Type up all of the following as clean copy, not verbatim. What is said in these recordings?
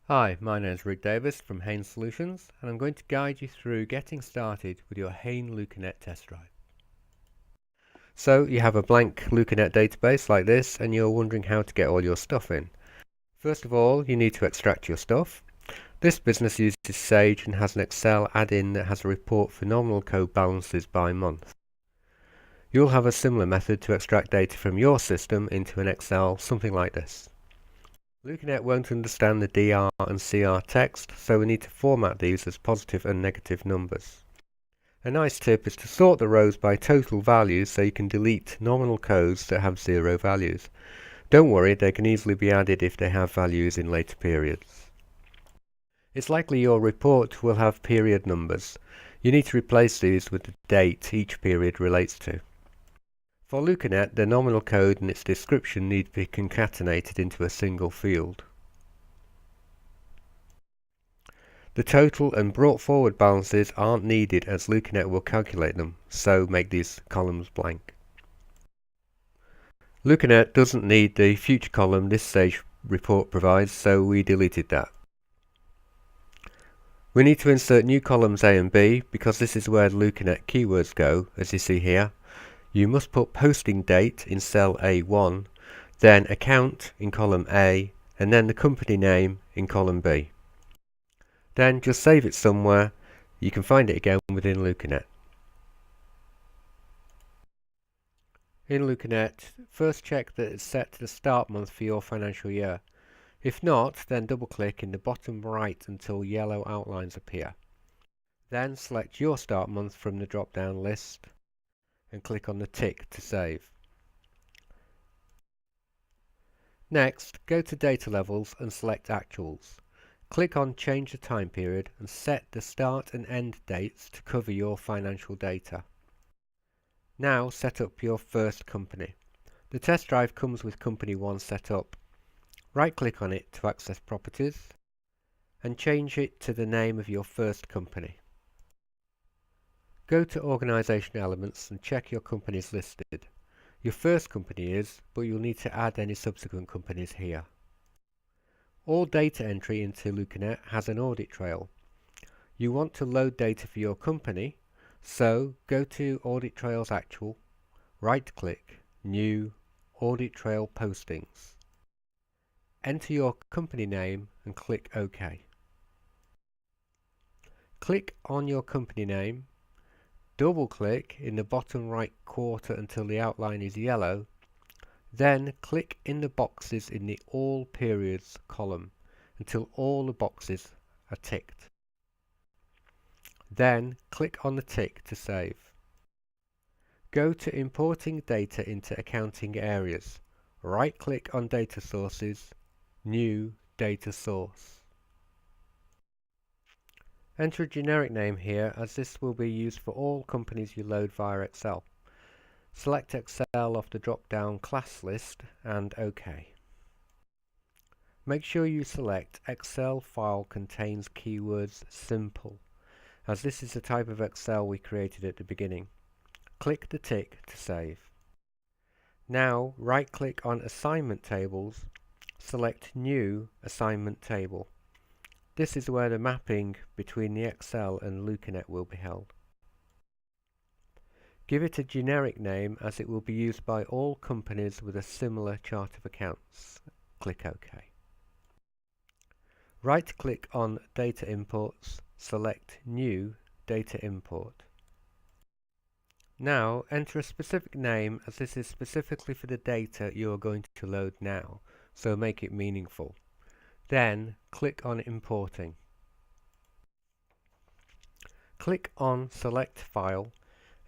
Hi, my name is Rick Davis from Hayne Solutions, and I'm going to guide you through getting started with your Hayne LucaNet test drive. So you have a blank LucaNet database like this, and you're wondering how to get all your stuff in. First of all, you need to extract your stuff. This business uses Sage and has an Excel add-in that has a report for nominal code balances by month. You'll have a similar method to extract data from your system into an Excel, something like this. LucaNet won't understand the DR and CR text, so we need to format these as positive and negative numbers. A nice tip is to sort the rows by total values so you can delete nominal codes that have 0 values. Don't worry, they can easily be added if they have values in later periods. It's likely your report will have period numbers. You need to replace these with the date each period relates to. For LucaNet, the nominal code and its description need to be concatenated into a single field. The total and brought forward balances aren't needed as LucaNet will calculate them, so make these columns blank. LucaNet doesn't need the future column this Sage report provides, so we deleted that. We need to insert new columns A and B because this is where the LucaNet keywords go, as you see here. You must put posting date in cell A1, then account in column A, and then the company name in column B. Then just save it somewhere. You can find it again within LucaNet. In LucaNet, first check that it's set to the start month for your financial year. If not, then double click in the bottom right until yellow outlines appear. Then select your start month from the drop down list and click on the tick to save. Next, go to data levels and select actuals. Click on change the time period and set the start and end dates to cover your financial data. Now set up your first company. The test drive comes with company 1 set up. Right click on it to access properties and change it to the name of your first company. Go to Organisation Elements and check your companies listed. Your first company is, but you'll need to add any subsequent companies here. All data entry into LucaNet has an audit trail. You want to load data for your company, so go to Audit Trails Actual, right click, New, Audit Trail Postings. Enter your company name and click OK. Click on your company name, double click in the bottom right quarter until the outline is yellow, then click in the boxes in the All Periods column until all the boxes are ticked. Then click on the tick to save. Go to Importing Data into Accounting Areas. Right click on Data Sources, New Data Source. Enter a generic name here as this will be used for all companies you load via Excel. Select Excel off the drop-down class list and OK. Make sure you select Excel file contains keywords simple, as this is the type of Excel we created at the beginning. Click the tick to save. Now right click on Assignment Tables, select New Assignment Table. This is where the mapping between the Excel and LucaNet will be held. Give it a generic name as it will be used by all companies with a similar chart of accounts. Click OK. Right click on Data Imports, select New Data Import. Now enter a specific name as this is specifically for the data you are going to load now, so make it meaningful. Then click on Importing. Click on Select File,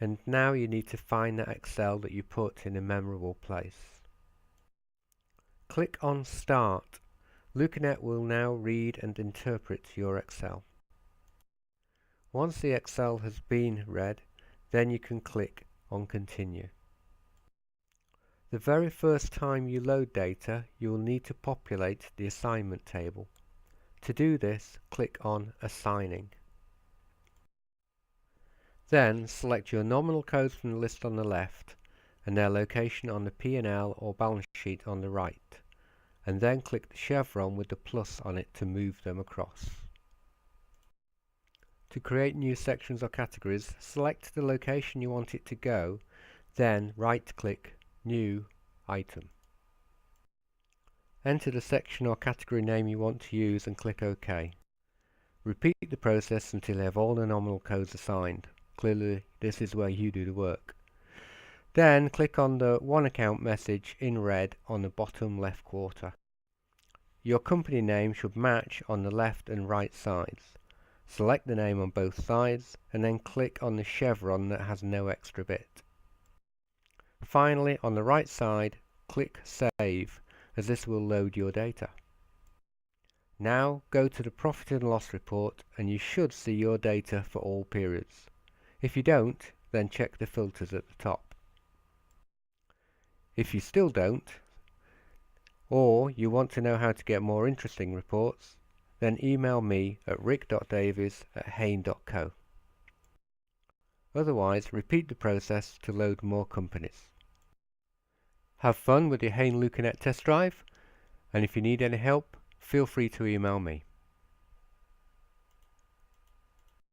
and now you need to find that Excel that you put in a memorable place. Click on Start. LucaNet will now read and interpret your Excel. Once the Excel has been read, then you can click on Continue. The very first time you load data, you will need to populate the assignment table. To do this, click on Assigning. Then select your nominal codes from the list on the left and their location on the P&L or balance sheet on the right, and then click the chevron with the plus on it to move them across. To create new sections or categories, select the location you want it to go, then right-click New Item. Enter the section or category name you want to use and click OK. Repeat the process until you have all the nominal codes assigned. Clearly, this is where you do the work. Then click on the One Account message in red on the bottom left quarter. Your company name should match on the left and right sides. Select the name on both sides and then click on the chevron that has no extra bit. Finally, on the right side, click Save, as this will load your data. Now go to the Profit and Loss report and you should see your data for all periods. If you don't, then check the filters at the top. If you still don't, or you want to know how to get more interesting reports, then email me at rick.davies@hayne.co. Otherwise, repeat the process to load more companies. Have fun with your Hayne LucaNet test drive, and if you need any help, feel free to email me.